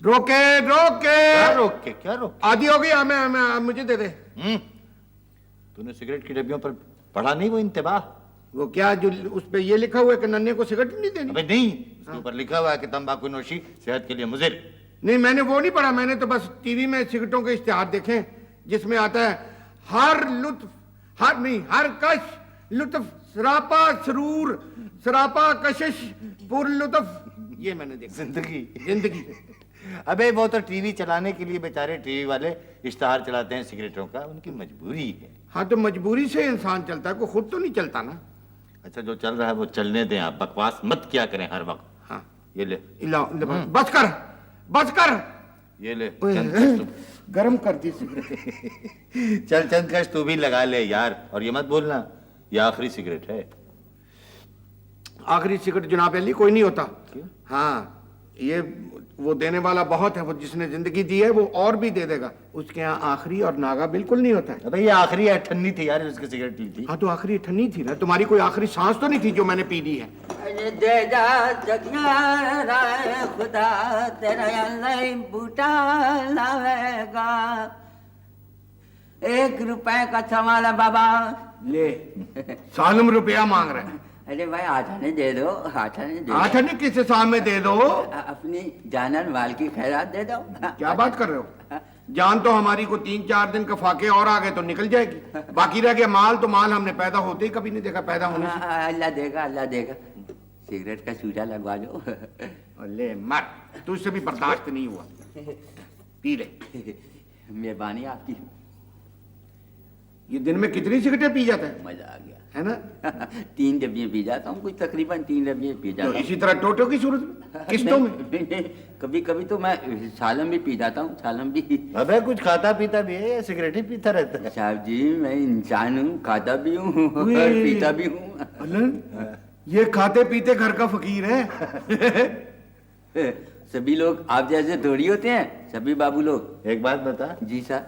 रोके रोके। क्या रोक के, क्या रोक के? आधी हो गई, हमें मुझे दे दे। तूने सिगरेट की डब्बियों पर पढ़ा नहीं वो इंतबाह? वो क्या जो उस पे ये लिखा हुआ है कि नन्हे को सिगरेट नहीं देनी? अबे नहीं, उसके ऊपर लिखा हुआ है कि तंबाकू नोशी सेहत के लिए मुजिर। नहीं, मैंने वो नहीं पढ़ा। मैंने तो बस टीवी में सिगरेटों के इश्तिहार देखे जिसमें आता है हर लुत्फ, हर नहीं, हर कश लुत्फ सरापा सरूर सरापा कशिश पुर लुत्फ। ये मैंने देखा। जिंदगी अबे वो तो टीवी चलाने के लिए बेचारे टीवी वाले इश्तिहार चलाते हैं सिगरेटों का, उनकी मजबूरी है। हाँ, तो मजबूरी से इंसान चलता है, कोई खुद तो नहीं चलता ना। अच्छा, जो चल रहा है वो चलने दें, आप बकवास मत क्या करें हर वक्त। हाँ, ये ले। बस कर, बस कर। ये ले गरम कर दी सिगरेट। चल चंदकश तू भी लगा ले यार, और ये मत बोलना ये आखिरी सिगरेट है। आखिरी सिगरेट जनाब अली कोई नहीं होता। क्यों? हाँ, ये वो देने वाला बहुत है, वो जिसने जिंदगी दी है वो और भी दे देगा। उसके यहाँ आखिरी और नागा बिल्कुल नहीं होता है। अबे ये आखिरी अठन्नी थी यार, उसकी सिगरेट ली थी। हाँ, तो आखिरी ठन्नी थी ना। तुम्हारी कोई आखिरी सांस तो नहीं थी जो मैंने पी ली है? दे जा जगिया खुदा तेरा अल्लाह बूटा लावेगा। 1 रुपए का सवाल है बाबा। ले, सालम रुपया मांग रहे हैं। अरे भाई आठाने दे दो, आठाने दे दो। आठाने किस हिसाब में दे दो? अपनी जानन माल की खैरात दे दो। क्या बात कर रहे हो? जान तो हमारी को 3-4 दिन का फाके और आ गए तो निकल जाएगी। बाकी रह गया माल, तो माल हमने पैदा होते ही कभी नहीं देखा पैदा होने से। अल्लाह देगा, अल्लाह देगा। सिगरेट का चूजा लगवा लो। ले मर, तुझसे भी बर्दाश्त नहीं हुआ। पी ले। मेहरबानी आपकी। ये दिन में कितनी सिगरेटें पी जाता है? मजा आ गया है ना? 3 डब्बियाँ पी जाता हूँ, कुछ तकरीबन 3 डब्बियाँ पी जाता तो हूँ। इसी तरह टोटो की सूरत में, किस्तों में? कभी कभी तो मैं सालम भी पी जाता हूँ, सालम भी। अबे कुछ खाता पीता भी है या सिगरेट ही पीता रहता है? साहब जी, मैं इंसान हूँ, खाता भी हूँ और पीता भी हूँ। अल्लाह, ये खाते पीते घर का फकीर है। सभी लोग आप जैसे थोड़ी होते हैं, सभी बाबू लोग। एक बात बता, जी सर।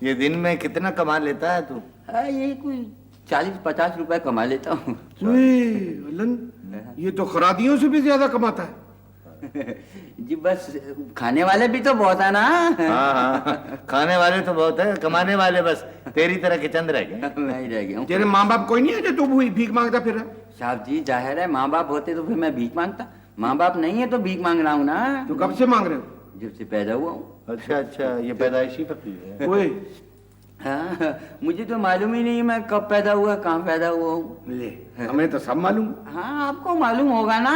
ये दिन में कितना कमा लेता है तू? ये कोई 40-50 रुपए कमा लेता हूँ। ये तो खरादियों से भी ज्यादा कमाता है। जी बस खाने वाले भी तो बहुत है ना। हाँ, खाने वाले तो बहुत है, कमाने वाले बस तेरी तरह के चंद रह गए। मैं ही रह गया हूँ। तेरे माँ बाप कोई नहीं है जो तू भीख मांगता फिर? साहब जी जाहिर है, माँ बाप होते तो फिर मैं भीख मांगता। माँ बाप नहीं है तो भीख मांग रहा हूँ ना। तो कब से मांग रहे हो? जब से पैदा हुआ हूँ। अच्छा अच्छा, ये पैदाइशी फकीर है। ओए, हाँ, मुझे तो मालूम ही नहीं मैं कब पैदा हुआ, कहाँ पैदा हुआ हूँ। ले, हमें तो सब मालूम। हाँ, आपको मालूम होगा ना।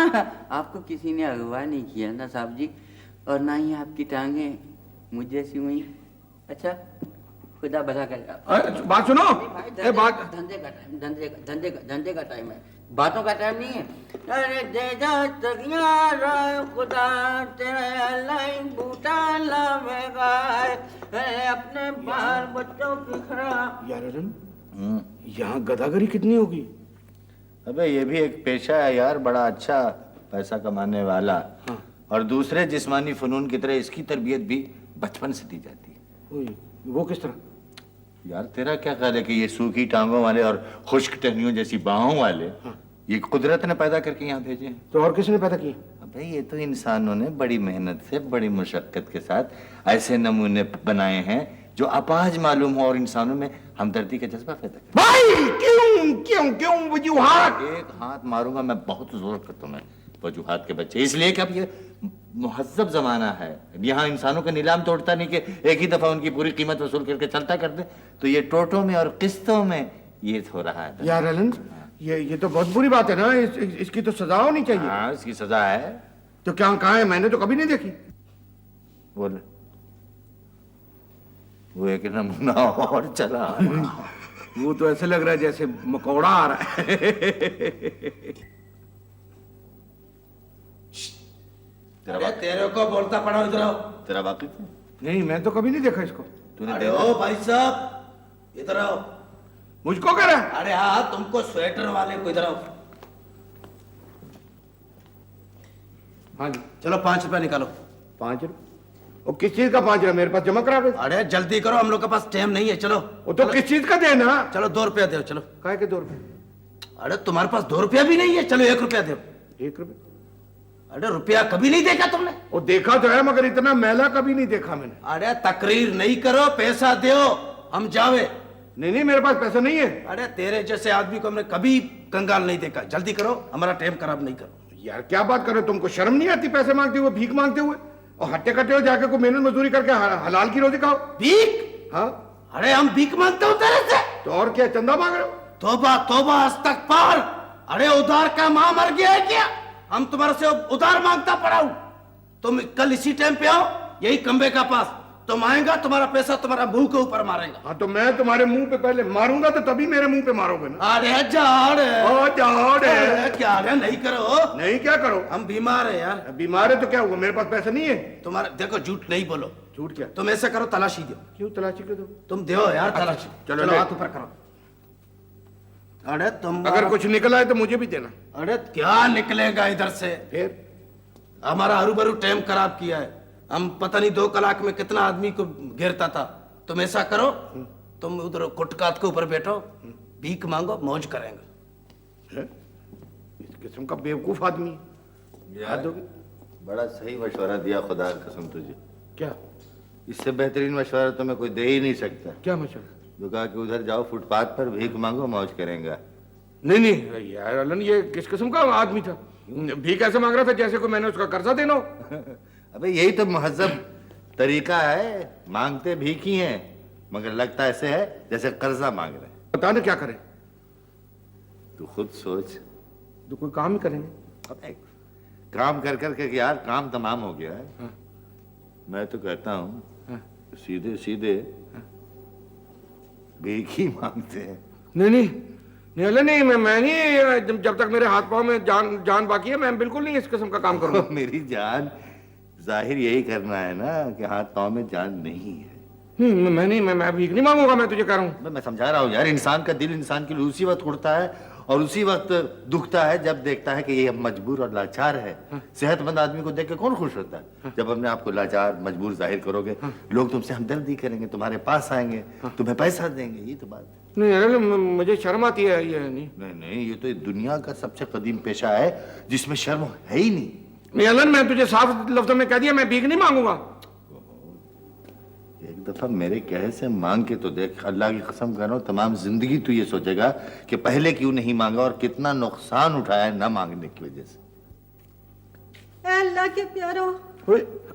आपको किसी ने अगवा नहीं किया ना साहब जी, और ना ही आपकी टांगे मुझ जैसी हुई। अच्छा, खुदा भला करेगा। बात सुनो। भाई, धंधे का टाइम, धंधे का टाइम है, बातों का टाइम नहीं है। अरे दे जा तगिया राय खुदा तेरा अल्लाह बूटा लावेगा। अरे अपने बाल बच्चों की खरा। यार अरुण, यहाँ गदागरी कितनी होगी? अबे ये भी एक पेशा है यार, बड़ा अच्छा पैसा कमाने वाला। हाँ। और दूसरे जिस्मानी फनून की तरह इसकी तरबियत भी बचपन से दी जाती है। ओए, वो किस तरह? यार तेरा क्या ख्याल है कि ये सूखी टांगों वाले और खुश्क टहनियों जैसी बाहों वाले, हाँ। ये कुदरत ने पैदा करके यहाँ भेजे हैं? तो और किसने पैदा किया? अबे ये तो इंसानों ने बड़ी मेहनत से, बड़ी मुशक्कत के साथ ऐसे नमूने बनाए हैं जो अपाज मालूम हो और इंसानों में हमदर्दी का जज्बा पैदा करे। भाई क्यों क्यों क्यों वजूहात? एक हाथ मारूंगा मैं बहुत जोर कर तुम्हें, वजूहात के बच्चे। इसलिए कि अब ये मुहज्जब जमाना है, यहाँ इंसानों का नीलाम तोड़ता नहीं कि एक ही दफा उनकी पूरी कीमत वसूल करके चलता कर दे। तो ये टोटों में और किस्तों में ये हो रहा है। यार अलन, ये तो बहुत बुरी बात है ना। इसकी तो सजा होनी चाहिए। हाँ, इसकी सजा है। तो क्या कहाँ है? मैंने तो कभी नहीं देखी। बोले वो एक नमूना और चला। वो तो ऐसे लग रहा है जैसे मकोड़ा आ रहा है। तेरे को बोलता पड़ा इधर आओ। तेरा वाकिफ है? नहीं, मैं तो कभी नहीं देखा इसको। तूने अरे देखा? ओ भाई साहब इधर आओ। मुझको कह रहा है? अरे हाँ, तुमको स्वेटर वाले को इधर आओ। हाँ जी। चलो 5 रुपए निकालो। 5 रुपये? और किस चीज का 5 रुपये? मेरे पास जमा करा दे। अरे जल्दी करो, हम लोग के पास टाइम नहीं है। चलो वो तो किस चीज का देना? चलो 2 रुपया दो। चलो। काय के 2 रुपये? अरे तुम्हारे पास 2 रुपया भी नहीं है। चलो 1 रुपया दो। 1 रुपये? अरे रुपया कभी नहीं देखा तुमने? वो देखा तो है मगर इतना मैला कभी नहीं देखा मैंने। अरे तकरीर नहीं करो, पैसा दो, हम जावे। नहीं मेरे पास पैसा नहीं है। अरे तेरे जैसे आदमी को हमने कभी कंगाल नहीं देखा। जल्दी करो, हमारा टाइम खराब नहीं करो। यार क्या बात कर रहे हो, तुमको शर्म नहीं आती पैसे मांगते हुए, भीख मांगते हुए? और हट्टे कट्टे हो जाके को मेहनत मजदूरी करके हलाल की रोटी खाओ। भीख? हाँ अरे हम भीख मांगते हो तेरे से? तो और क्या, चंदा मांग रहे हो? तौबा तौबा इस्तगफार। अरे उधार का मां मर गया है क्या? हम तुम्हारे से उधार मांगता पड़ा हूं। तुम कल इसी टाइम पे आओ, यही खंबे का पास। तुम आएगा, तुम्हारा पैसा तुम्हारा मुंह के ऊपर मारेगा। हाँ तो मैं तुम्हारे मुंह पे पहले मारूंगा तो तभी मेरे मुंह पे मारोगे ना। अरे जाड़ जाड़ क्या? अरे नहीं करो। नहीं क्या करो? हम बीमार है यार। बीमार है तो क्या हुआ, मेरे पास पैसा नहीं है। तुम्हारे देखो, झूठ नहीं बोलो। झूठ क्या? तुम ऐसा करो, तलाशी दो। क्यों तलाशी कर दो? तुम दो यार तलाशी। चलो, चलो ले। हाथ ऊपर करो। अरे तुम अगर कुछ निकला है तो मुझे भी देना। अरे क्या निकलेगा इधर से? फिर हमारा हरू टाइम खराब किया है। हम पता नहीं 2 कलाक में कितना आदमी को घेरता था। तुम ऐसा करो, तुम उधर कुटकात के ऊपर बैठो, भीख मांगो, मौज करेंगे। इस किस्म का बेवकूफ आदमी याद होगी। बड़ा सही मशवरा दिया, खुदा की कसम तुझे। क्या? इससे बेहतरीन मशवरा तो मैं कोई दे ही नहीं सकता। क्या मशवरा? जो कहा कि उधर जाओ फुटपाथ पर भीख मांगो, मौज करेंगे। नहीं यार अलन, ये किस किस्म का आदमी था? भीख ऐसे मांग रहा था जैसे को मैंने उसका कर्जा देना हो। अबे यही तो महजब तरीका है, मांगते भीख ही हैं, मगर लगता ऐसे है जैसे कर्जा मांग रहे हैं। बता ना क्या करें? तू खुद सोच। तो कोई काम ही करेंगे। अबे काम कर कर के यार काम तमाम हो गया है। हाँ। मैं तो कहता हूँ हाँ। सीधे सीधे भीख ही मांगते हैं। नहीं अलन नहीं, मैं नहीं, जब तक मेरे हाथ पांव में जान बाकी है मैं बिल्कुल नहीं इस किस्म का काम करूंगा। मेरी जान, जाहिर यही करना है ना कि हाथ पांव में जान नहीं है। मैं भीख नहीं मांगूंगा, मैं तुझे कह रहा हूँ। मैं समझा रहा हूँ यार, इंसान का दिल इंसान के लिए उसी वक्त उड़ता है और उसी वक्त दुखता है जब देखता है कि ये मजबूर और लाचार है। सेहतमंद आदमी को देख के कौन खुश होता है? जब अपने आप को लाचार मजबूर जाहिर करोगे, लोग तुमसे हमदर्दी करेंगे, तुम्हारे पास आएंगे, तुम्हें पैसा देंगे। ये तो बात है। नहीं अलन, मुझे शर्म आती है। ये नहीं, ये तो दुनिया का सबसे कदीम पेशा है जिसमें शर्म है ही नहीं। अलन, मैं तुझे साफ लफ्जों में कह दिया, मैं भीख नहीं मांगूंगा। एक दफा मेरे कहे से मांग के तो देख, अल्लाह की कसम कर रहा हूं, तमाम जिंदगी तू ये सोचेगा कि पहले क्यों नहीं मांगा और कितना नुकसान उठाया न मांगने की वजह से। अल्लाह के प्यारो।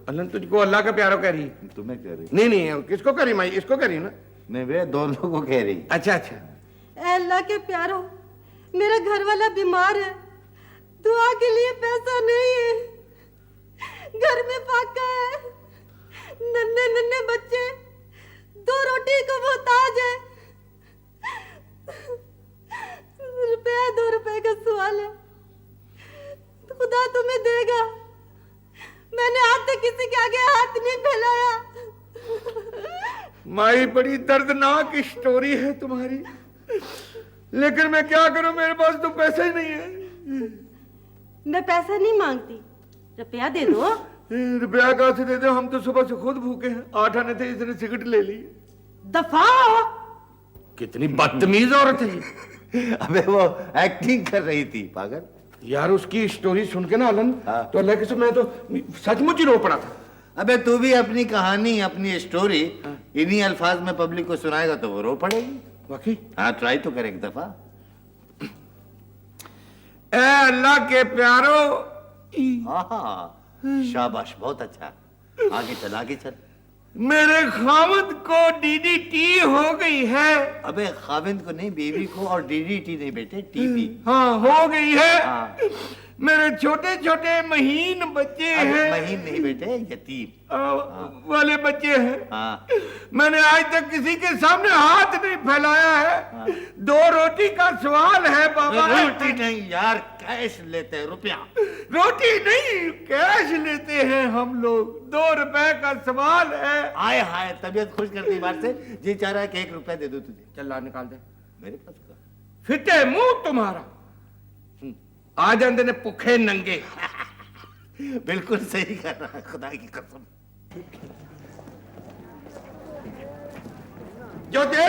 अलन तुझको अल्लाह का प्यारो कह रही है? तुम्हें कह रही? नहीं किसको कह रही? मैं इसको कह रही हूँ ना। नहीं वे दोनों को कह रही। अच्छा अल्लाह के प्यारो, मेरा घर वाला बीमार है, दुआ के लिए पैसा नहीं है, घर में फाका है, नन्हे बच्चे, 2 रोटी को मोहताज है। रुपया 2 रुपए का सवाल है, खुदा तुम्हें देगा। मैंने आज तक किसी के आगे हाथ नहीं फैलाया। माई, बड़ी दर्दनाक स्टोरी है तुम्हारी, लेकिन मैं क्या करूं, मेरे पास तो पैसा ही नहीं है। मैं पैसा नहीं मांगती, रुपया दे दो। रुपया कहाँ से दे दो? हम तो सुबह से खुद भूखे हैं। 8 आने थे, इसने सिगरेट ले ली। दफा हो। कितनी बदतमीज औरत है ये। अबे वो एक्टिंग कर रही थी पागल। यार उसकी स्टोरी सुन के ना अलन, हाँ। तो अल्लाह के मैं तो सचमुच ही रो पड़ा था। अबे तू भी अपनी कहानी, अपनी स्टोरी इन्हीं अल्फाज में पब्लिक को सुनाएगा तो वो रो पड़ेगी। वाकई? हाँ, ट्राई तो कर एक दफा। ए अल्लाह के प्यारो। हाँ, शाबाश, बहुत अच्छा। आगे चल। मेरे खामद को डीडीटी हो गई है। अबे खाविंद को नहीं, बीवी को। और डीडीटी नहीं बेटे, टीबी। हाँ हो गई है। हाँ। मेरे छोटे छोटे महीन बच्चे हैं। महीन नहीं बेटे, यतीम वाले बच्चे हैं। हाँ। मैंने आज तक किसी के सामने हाथ नहीं फैलाया है। हाँ। 2 रोटी का सवाल है बाबा। रोटी नहीं यार, कैश लेते हैं, रुपया। रोटी नहीं, कैश लेते हैं हम लोग। 2 रुपए का सवाल है। आए हाय, तबीयत खुश करती बात से जी चाह रहा है कि 1 रुपया दे दो तुझे। चल ला निकाल दे। मेरे पास का फिटे मुंह तुम्हारा, आ जाते ने भुखे नंगे। बिल्कुल सही कर रहा है, खुदा की कसम। जो दे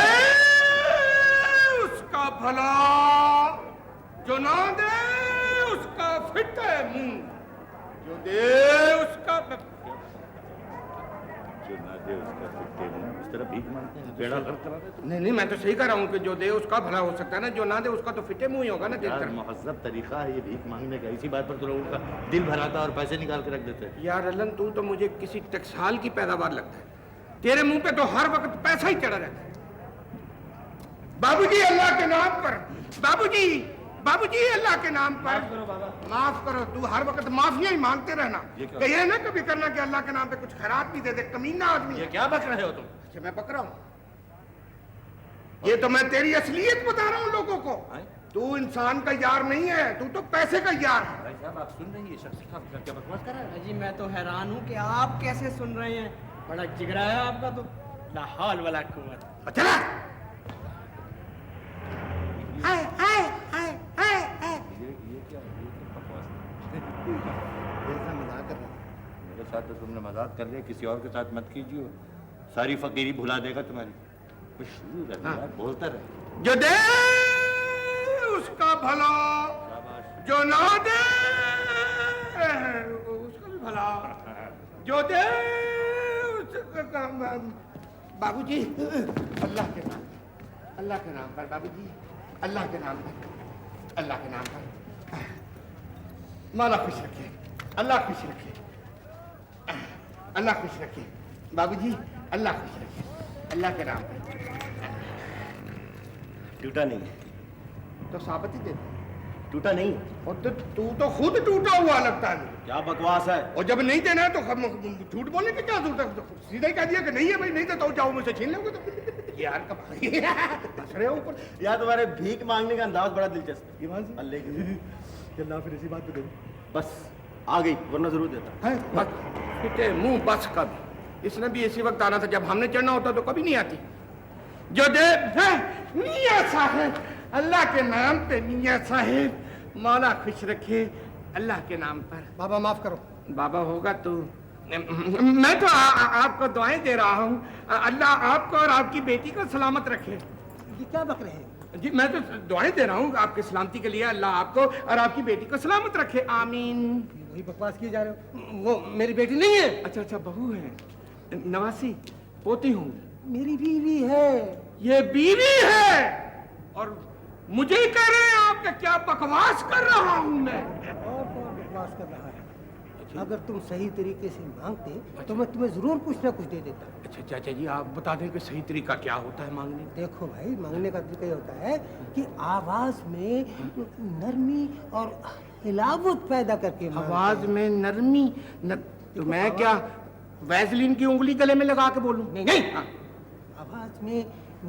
उसका भला, जो ना दे उसका फिटे मुंह। जो दे उसका जो ना दे उसका फिट्टे मुंह, इस तरह भीख मांगते हैं, बेड़ा गर्क करा रहे हो। नहीं मैं तो सही कह रहा हूँ कि जो दे उसका भला हो सकता है ना, जो ना दे उसका तो फिटे मुंह ही होगा ना। यार महज़्ज़ब तरीका है ये भीख मांगने का, इसी बात पर तो लोगों का दिल भराता और पैसे निकाल के रख देते हैं। यार अलन तू तो मुझे किसी टकसाल की पैदावार लगता है, तेरे मुंह पे तो हर वक्त पैसा ही चढ़ा रहता है। बाबूजी अल्लाह के नाम पर, बाबूजी अल्लाह के नाम पर माफ करो। तू हर वक्त माफिया ही मांगते रहना, कहिए ना कभी करना कि अल्लाह के नाम पे कुछ खैरात भी दे दे। कमीना आदमी ये क्या बक रहे हो तुम? अच्छा मैं बक रहा हूँ, ये तो मैं तेरी असलियत बता रहा हूँ लोगों को। तू इंसान का यार नहीं है, तू तो पैसे का यार है। भाई साहब आप सुन रही है शख्स का क्या बकवास कर रहा है? जी मैं तो हैरान हूँ कि आप कैसे सुन रहे हैं, बड़ा जिगरा है आपका तो, ला हौल वला कुव्वत। चला ये क्या बकवास मेरे साथ तो तुमने मजाक कर लिया, किसी और के साथ मत कीजिए, सारी फकीरी भुला देगा तुम्हारी। बस शुरू कर दिया, बोलता रहे। जो दे उसका भला, जो ना दे उसका भी भला। जो दे उसका बाबूजी अल्लाह के नाम पर बाबूजी, अल्लाह के नाम पर, अल्लाह के नाम पर मौला खुश रखे, अल्लाह खुश रखे, अल्लाह खुश रखे बाबूजी, अल्लाह खुश रखे, अल्लाह के नाम पर। टूटा नहीं है तो साबित ही दे दे। टूटा नहीं और तो तू तो खुद टूटा हुआ लगता है मुझे। क्या बकवास है? और जब नहीं देना है तो झूठ बोलने की क्या जरूरत है? तो सीधा ही कह दिया कि नहीं है भाई, नहीं तो जाओ मुझसे छीन लोगे। तो यार कब हंस रहे हो ऊपर? यार तुम्हारे भीख मांगने का अंदाज बड़ा दिलचस्प है। अल्लाह की अल्लाह फिर इसी बात पे दे, बस आ गई वरना जरूर देता है बस फिटे मुंह बस। कब इसने भी इसी वक्त आना था जब हमने चढ़ना होता तो कभी नहीं आती। जो दे मियां साहब, अल्लाह के नाम पे मियां साहब, मौला खुश रखे अल्लाह के नाम पर। बाबा माफ करो। बाबा होगा तू, मैं तो आपको दुआएं दे रहा हूँ। अल्लाह आपको और आपकी बेटी को सलामत रखे। ये क्या बक रहे हैं? जी मैं तो दुआएं दे रहा हूँ आपकी सलामती के लिए, अल्लाह आपको और आपकी बेटी को सलामत रखे, आमीन। वही बकवास किए जा रहे हो, वो मेरी बेटी नहीं है। अच्छा बहू है, नवासी पोती हूँ। मेरी बीवी है। ये बीवी है और मुझे ही कह रहे हैं आप कि क्या बकवास कर रहा हूँ मैं? और कौन बकवास कर रहा है? अगर तुम सही तरीके से मांगते तो मैं तुम्हें जरूर कुछ ना कुछ दे देता। अच्छा चाचा जी आप बता दें कि सही तरीका क्या होता है मांगने? देखो भाई, मांगने का तरीका ये होता है कि आवाज में नरमी और हिलावत पैदा करके आवाज में नरमी तो मैं क्या वैसलीन की उंगली गले में लगा के बोलूं? नहीं। आवाज में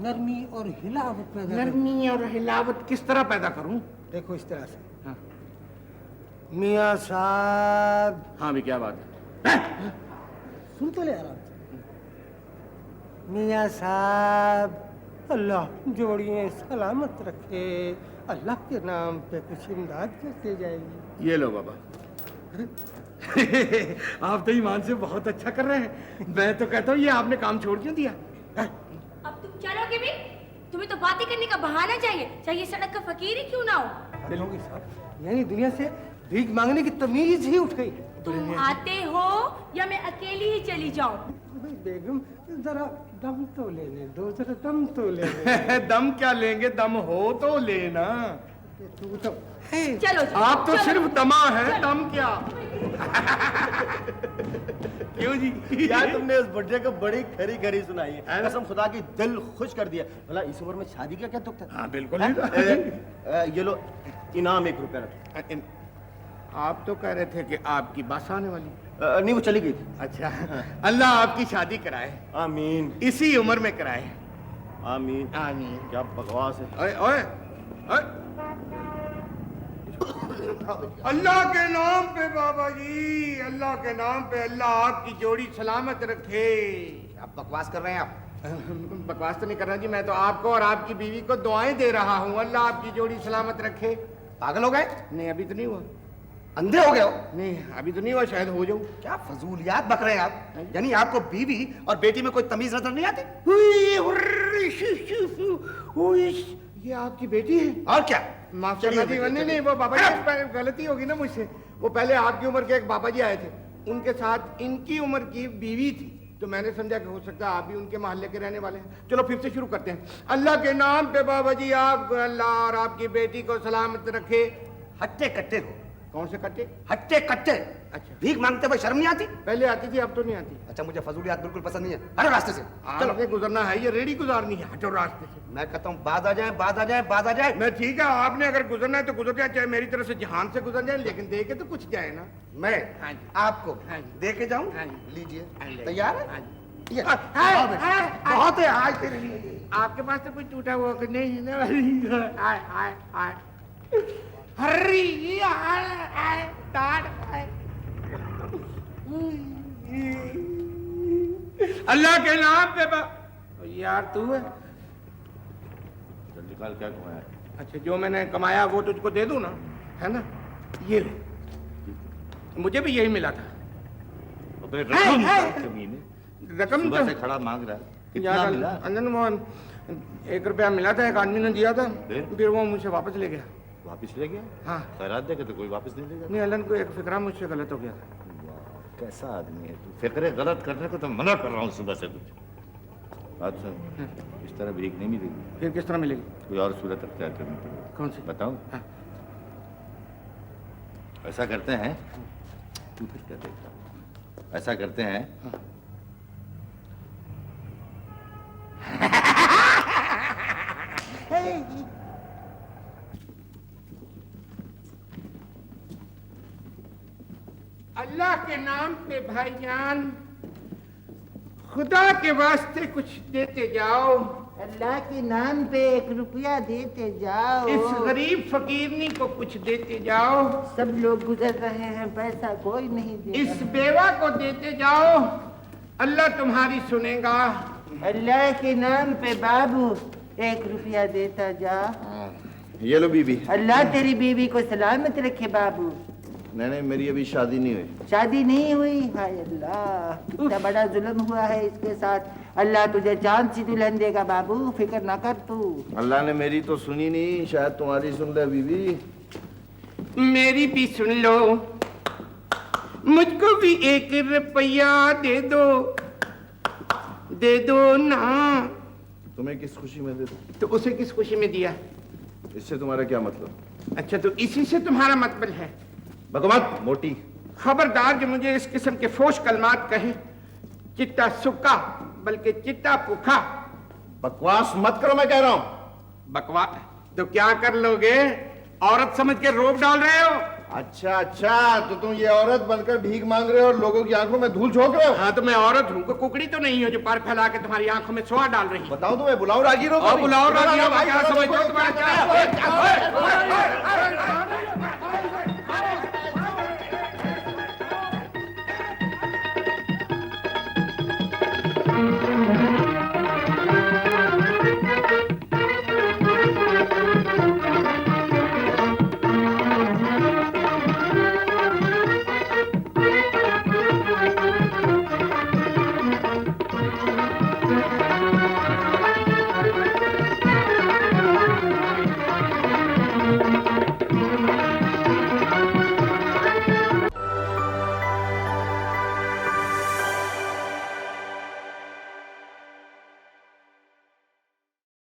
नरमी और हिलावत पैदा नरमी और हिलावत किस तरह पैदा करूं? देखो इस तरह से। हाँ। मियाँ साहब। हाँ भी क्या बात है? सुन तो ले आराम से। मियाँ साहब, अल्लाह जोड़िए सलामत रखे, अल्लाह के नाम पे कुछ इमदाद करते जाएगी। ये लो बाबा। आप तो ईमान से बहुत अच्छा कर रहे हैं। मैं तो कहता हूँ ये आपने काम छोड़ क्यों दिया? अब तुम चलोगे भी? तुम्हें तो बातें करने का बहाना चाहिए, चाहे सड़क का फकीर ही क्यों ना हो। चलोगी साहब, यानी दुनिया से भीख मांगने की तमीज ही उठ गई। तुम आते हो या मैं अकेली ही चली जाऊं? बेगम जरा दम तो लेने दो, जरा दम तो लेने। दम क्या लेंगे, दम हो तो लेना। तू तो चलो जी, आप तो चलो। सिर्फ दमा है, दम क्या? क्यों जी? यार तुमने उस बुढ़े को बड़ी खरी खरी सुनाई है, कसम खुदा की दिल खुश कर दिया। भला इस उम्र में शादी का क्या दुख था? हाँ बिल्कुल। ये लो इनाम 1 रुपया रखो। आप तो कह रहे थे कि आपकी बस आने वाली। नहीं वो चली गई थी। अच्छा, अल्लाह आपकी शादी कराए, आमीन इसी उम्र में कराए, आमीन आमीन। क्या बकवास है। ओए ओए ओए। अल्लाह के नाम पे बाबा जी, अल्लाह के नाम पे, अल्लाह आपकी जोड़ी सलामत रखे। आप बकवास कर रहे हैं आप? बकवास तो नहीं कर रहा जी, मैं तो आपको और आपकी बीवी को दुआएं दे रहा हूँ, अल्लाह आपकी जोड़ी सलामत रखे। पागल हो गए? नहीं अभी तो नहीं हुआ। अंधे हो गए हो? नहीं अभी तो नहीं हुआ, शायद हो जाऊं। क्या फजूलियात बक रहे हैं आप? यानी आपको बीवी और बेटी में कोई तमीज नजर नहीं आती? ये आपकी बेटी है? और क्या? माफ चलिए करना जी, बेटे, नहीं नहीं, वो बाबा जी गलती होगी ना मुझसे। वो पहले आपकी उम्र के एक बाबा जी आए थे, उनके साथ इनकी उम्र की बीवी थी, तो मैंने समझा कि हो सकता है आप भी उनके मोहल्ले के रहने वाले हैं। चलो फिर से शुरू करते हैं। अल्लाह के नाम पे बाबा जी, आप अल्लाह और आपकी बेटी को सलामत रखे। हट्टे कट्टे हो। कौन से कट्टे? हट्टे कट्टे। अच्छा। भीख मांगते हुए शर्म नहीं आती? पहले आती थी, अब तो नहीं आती। अच्छा, मुझे फजूलियात बिल्कुल पसंद नहीं है। हटो रास्ते से। चलो। चलो गुजरना है, ये रेडी गुजारनी है, हटो रास्ते से। मैं कहता हूँ बाद आ जाए, बाद आ जाए, बाद आ जाए। मैं ठीक है, आपने अगर गुजरना है तो गुजर जाए, चाहे मेरी तरफ से जहान से गुजर जाए, लेकिन दे के तो कुछ जाए ना। मैं हाँ जी। आपको हाँ जी। दे के जाऊँ? हाँ जी। लीजिए। हाँ जी। तैयार है? हाँ जी। ये, हाय, बहुत है। हाय, बहुत है आज तेरे लिए। आपके पास तो कुछ टूटा हुआ कुछ नहीं है ना? हाय हाय हाय हरी हाय हाय टाड़ हाय। अल्लाह के नाम पे यार तू है? जल्दी निकाल, क्या कमाया? अच्छा, जो मैंने कमाया वो तुझको दे दूं ना, है ना? ये ले, मुझे भी यही मिला था। अबे रकम निकाल, कमीने। रकम सुबह तो से खड़ा मांग रहा है, कितना यार मिला? अंजन मोहन, 1 रुपया मिला था, एक आदमी ने दिया था, फिर वो मुझसे वापस ले गया। वापिस ले गया? हाँ। खैरात देके तो कोई वापस नहीं ले जाता। नहीं, अलन को एक फिक्रा मुझसे गलत हो गया। वाह, कैसा आदमी है तू। फिक्रे गलत करने को तो मना कर रहा हूँ सुबह से कुछ। बात सुन, इस तरह भीख नहीं मिलेगी। फिर किस तरह मिलेगी? कोई और सूरत अख्तियार करनी पड़ेगी। कौन सी? बताऊं? हाँ। ऐसा करते हैं, तू फिर क्या देखता है? ऐसा करते हैं, अल्लाह के नाम पे भाईजान, खुदा के वास्ते कुछ देते जाओ। अल्लाह के नाम पे 1 रुपया देते जाओ। इस गरीब फकीरनी को कुछ देते जाओ। सब लोग गुजर रहे हैं, पैसा कोई नहीं दे इस बेवा को देते जाओ, अल्लाह तुम्हारी सुनेगा। अल्लाह के नाम पे बाबू 1 रुपया देता जा। ये लो बीबी। अल्लाह तेरी बीवी को सलामत रखे बाबू। नहीं, मेरी अभी शादी नहीं हुई। शादी नहीं हुई? हाय अल्लाह, कितना बड़ा जुल्म हुआ है इसके साथ। अल्लाह तुझे चांद सी दुल्हन देगा बाबू, फिक्र ना कर तू। अल्लाह ने मेरी तो सुनी नहीं, शायद तुम्हारी सुन ले बीबी। मेरी भी सुन लो, मुझको भी 1 रुपया दे दो ना। तुम्हें किस खुशी में दे दूं? तो उसे किस खुशी में दिया? इससे तुम्हारा क्या मतलब? अच्छा, तो इसी से तुम्हारा मतलब है? बकवास मोटी। खबरदार जो मुझे इस किस्म के फोश कलमात कहे, चिट्टा सुक्का बल्कि चिट्टा पुखा। बकवास मत करो, मैं कह रहा हूँ। बकवास तो क्या कर लोगे? औरत समझ के रोब डाल रहे हो? अच्छा, तो तुम ये औरत बनकर भीख मांग रहे हो और लोगों की आंखों में धूल झोंक रहे हो? हाँ, तो मैं औरत हूँ, कोई कुकड़ी तो नहीं हो जो पार फैला के तुम्हारी आंखों में सोआ डाल रही है। बताओ तुम्हें बुलाओ रागीरों को। और बुलाओ रागीरों को, क्या समझते हो तुम्हारा क्या?